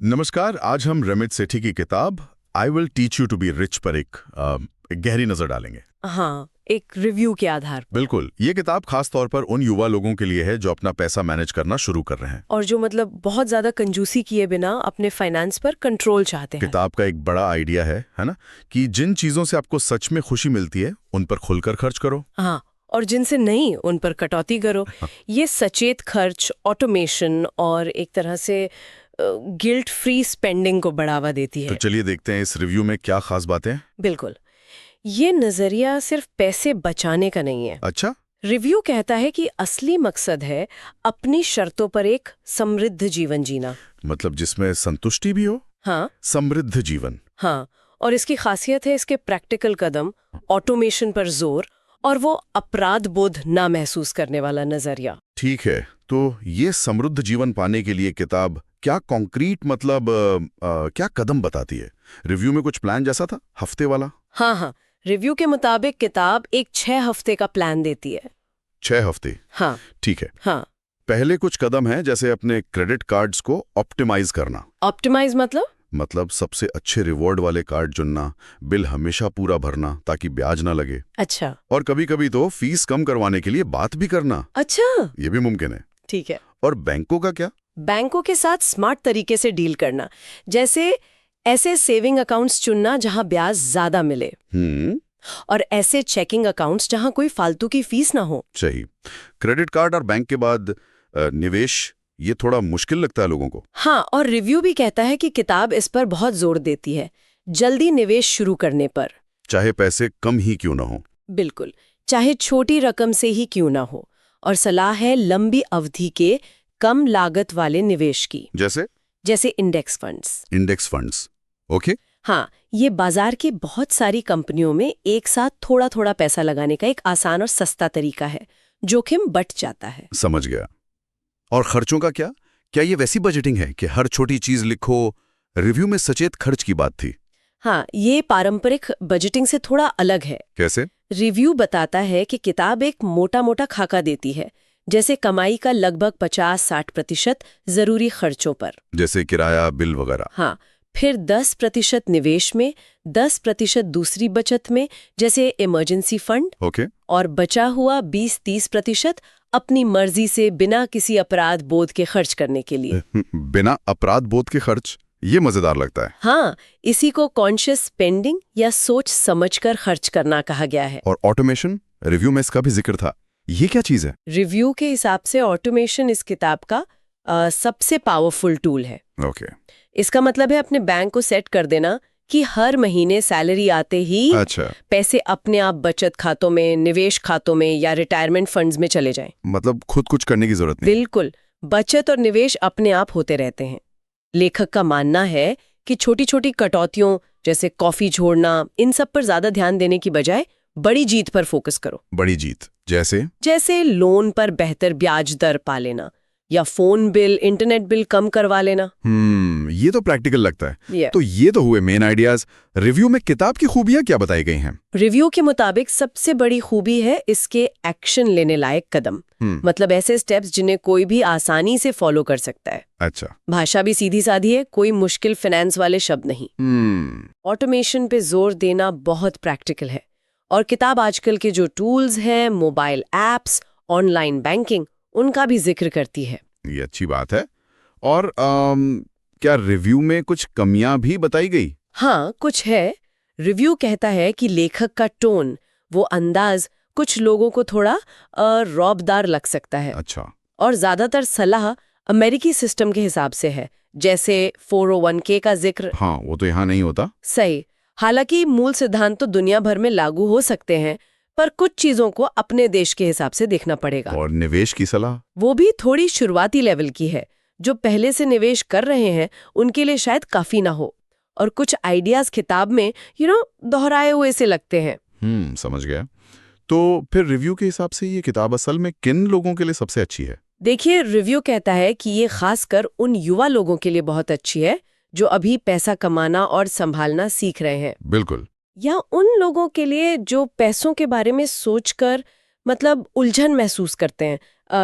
नमस्कार। आज हम रमित सेठी की किताब I will teach you to be rich पर एक गहरी नजर डालेंगे। हाँ, एक रिव्यू के आधार पर। बिल्कुल, ये किताब खास तौर पर उन युवा लोगों के लिए है जो अपना पैसा मैनेज करना शुरू कर रहे हैं और जो मतलब बहुत ज्यादा कंजूसी किए बिना अपने फाइनेंस पर कंट्रोल चाहते हैं। किताब का एक बड़ा आइडिया है ना, कि जिन चीजों से आपको सच में खुशी मिलती है उन पर खुलकर खर्च करो। हाँ, और जिनसे नहीं उन पर कटौती करो। ये सचेत खर्च, ऑटोमेशन और एक तरह से गिल्ट फ्री स्पेंडिंग को बढ़ावा देती तो है। चलिए देखते हैं इस रिव्यू में क्या खास बातें हैं। बिल्कुल, ये नजरिया सिर्फ पैसे बचाने का नहीं है। अच्छा, रिव्यू कहता है कि असली मकसद है अपनी शर्तों पर एक समृद्ध जीवन जीना। मतलब जिसमें संतुष्टि भी हो। हाँ समृद्ध जीवन। हाँ, और इसकी खासियत है इसके प्रैक्टिकल कदम, ऑटोमेशन पर जोर और वो अपराध बोध ना महसूस करने वाला नजरिया। ठीक है, तो ये समृद्ध जीवन पाने के लिए किताब क्या कॉन्क्रीट मतलब क्या कदम बताती है? रिव्यू में कुछ प्लान जैसा था, हफ्ते वाला? हाँ, रिव्यू के मुताबिक किताब एक 6 हफ्ते का प्लान देती है। 6 हफ्ते? हाँ ठीक है। हाँ। पहले कुछ कदम है, जैसे अपने क्रेडिट कार्ड्स को ऑप्टिमाइज करना। ऑप्टिमाइज मतलब सबसे अच्छे रिवॉर्ड वाले कार्ड चुनना, बिल हमेशा पूरा भरना ताकि ब्याज ना लगे। अच्छा। और कभी कभी तो फीस कम करवाने के लिए बात भी करना। अच्छा, ये भी मुमकिन है। ठीक है। और बैंकों का क्या? बैंकों के साथ स्मार्ट तरीके से डील करना, जैसे ऐसे सेविंग अकाउंट्स चुनना जहां ब्याज ज्यादा मिले और ऐसे चेकिंग अकाउंट्स जहां कोई फालतू की फीस ना हो। सही। क्रेडिट कार्ड और बैंक के बाद निवेश, ये थोड़ा मुश्किल लगता है लोगों को। हाँ, और रिव्यू भी कहता है कि किताब इस पर बहुत जोर देती है, जल्दी निवेश शुरू करने पर, चाहे पैसे कम ही क्यों ना हो। बिल्कुल, चाहे छोटी रकम से ही क्यों ना हो। और सलाह है लंबी अवधि के कम लागत वाले निवेश की, जैसे index funds. Index funds, okay. हाँ, ये बाजार की बहुत सारी कंपनियों में एक साथ थोड़ा थोड़ा पैसा लगाने का एक आसान और सस्ता तरीका है, जोखिम बट जाता है। समझ गया। और खर्चों का क्या? क्या ये वैसी बजटिंग है कि हर छोटी चीज लिखो? रिव्यू में सचेत खर्च की बात थी। हाँ, ये पारंपरिक बजटिंग से थोड़ा अलग है। कैसे? रिव्यू बताता है कि किताब एक मोटा मोटा खाका देती है, जैसे कमाई का लगभग 50-60% जरूरी खर्चों पर, जैसे किराया, बिल वगैरह। हाँ, फिर 10% निवेश में, 10% दूसरी बचत में, जैसे इमरजेंसी फंड, ओके। और बचा हुआ 20-30% अपनी मर्जी से बिना किसी अपराध बोध के खर्च करने के लिए। बिना अपराध बोध के खर्च, ये मजेदार लगता है। हाँ, इसी को कॉन्शियस स्पेंडिंग या सोच समझकर खर्च करना कहा गया है। और ऑटोमेशन, रिव्यू में इसका भी जिक्र था। ये क्या चीज है? रिव्यू के हिसाब से ऑटोमेशन इस किताब का सबसे पावरफुल टूल है। ओके। इसका मतलब है अपने बैंक को सेट कर देना कि हर महीने सैलरी आते ही पैसे अपने आप बचत खातों में, निवेश खातों में या रिटायरमेंट फंड्स में चले जाएं। मतलब खुद कुछ करने की जरूरत नहीं। बिल्कुल, बचत और निवेश अपने आप होते रहते हैं। लेखक का मानना है कि छोटी छोटी कटौतियों जैसे कॉफी छोड़ना, इन सब पर ज्यादा ध्यान देने की बजाय बड़ी जीत पर फोकस करो। बड़ी जीत जैसे लोन पर बेहतर ब्याज दर पा लेना या फोन बिल, इंटरनेट बिल कम करवा लेना। ये तो प्रैक्टिकल लगता है। Yeah. तो ये तो हुए मेन आइडियाज। रिव्यू में किताब की खूबियां क्या बताई गई हैं? रिव्यू के मुताबिक सबसे बड़ी खूबी है इसके एक्शन लेने लायक कदम। मतलब ऐसे स्टेप्स जिन्हें कोई भी आसानी से फॉलो कर सकता है। अच्छा। भाषा भी सीधी साधी है, कोई मुश्किल फाइनेंस वाले शब्द नहीं। ऑटोमेशन पे जोर देना बहुत प्रैक्टिकल है। और किताब आजकल के जो टूल्स हैं, मोबाइल एप्स, ऑनलाइन बैंकिंग, उनका भी जिक्र करती है। ये अच्छी बात है। और क्या रिव्यू में कुछ कमियां भी बताई गई? हाँ, कुछ है। रिव्यू कहता है कि लेखक का टोन, वो अंदाज कुछ लोगों को थोड़ा रौबदार लग सकता है। अच्छा। और ज्यादातर सलाह अमेरिकी सिस्टम के हिसाब से है, जैसे 401k का जिक्र। हाँ, वो तो यहाँ नहीं होता। सही। हालांकि मूल सिद्धांत तो दुनिया भर में लागू हो सकते हैं, पर कुछ चीजों को अपने देश के हिसाब से देखना पड़ेगा। और निवेश की सलाह? वो भी थोड़ी शुरुआती लेवल की है। जो पहले से निवेश कर रहे हैं उनके लिए शायद काफी ना हो। और कुछ आइडियाज किताब में दोहराए हुए से लगते हैं। समझ गया। तो फिर रिव्यू के हिसाब से ये किताब असल में किन लोगों के लिए सबसे अच्छी है? देखिए, रिव्यू कहता है कि ये खासकर उन युवा लोगों के लिए बहुत अच्छी है जो अभी पैसा कमाना और संभालना सीख रहे हैं। बिल्कुल। या उन लोगों के लिए जो पैसों के बारे में सोचकर मतलब उलझन महसूस करते हैं,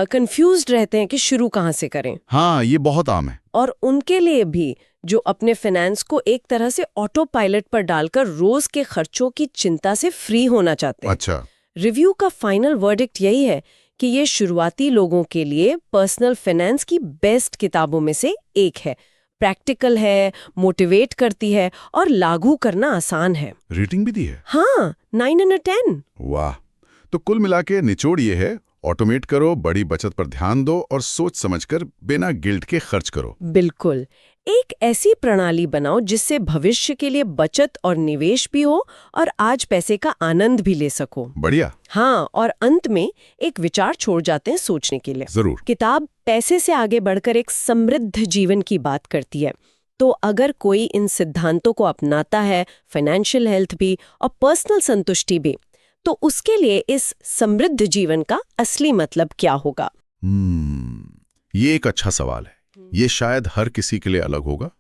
कंफ्यूज्ड रहते हैं कि शुरू कहाँ से करें। हाँ, ये बहुत आम है। और उनके लिए भी जो अपने फाइनेंस को एक तरह से ऑटो पायलट पर डालकर रोज के खर्चों की चिंता से फ्री होना चाहते हैं। अच्छा। रिव्यू का फाइनल वर्डिक्ट यही है कि ये शुरुआती लोगों के लिए पर्सनल फाइनेंस की बेस्ट किताबों में से एक है। प्रैक्टिकल है, मोटिवेट करती है और लागू करना आसान है। रेटिंग भी दी है? हाँ, 9/10। वाह। तो कुल मिला के निचोड़ ये है, ऑटोमेट करो, बड़ी बचत पर ध्यान दो और सोच समझकर बिना गिल्ट के खर्च करो। बिल्कुल। एक ऐसी प्रणाली बनाओ जिससे भविष्य के लिए बचत और निवेश भी हो और आज पैसे का आनंद भी ले सको। बढ़िया। हाँ, और अंत में एक विचार छोड़ जाते हैं सोचने के लिए। जरूर। किताब पैसे से आगे बढ़कर एक समृद्ध जीवन की बात करती है। तो अगर कोई इन सिद्धांतों को अपनाता है, फाइनेंशियल हेल्थ भी और पर्सनल संतुष्टि भी, तो उसके लिए इस समृद्ध जीवन का असली मतलब क्या होगा? ये एक अच्छा सवाल है। ये शायद हर किसी के लिए अलग होगा।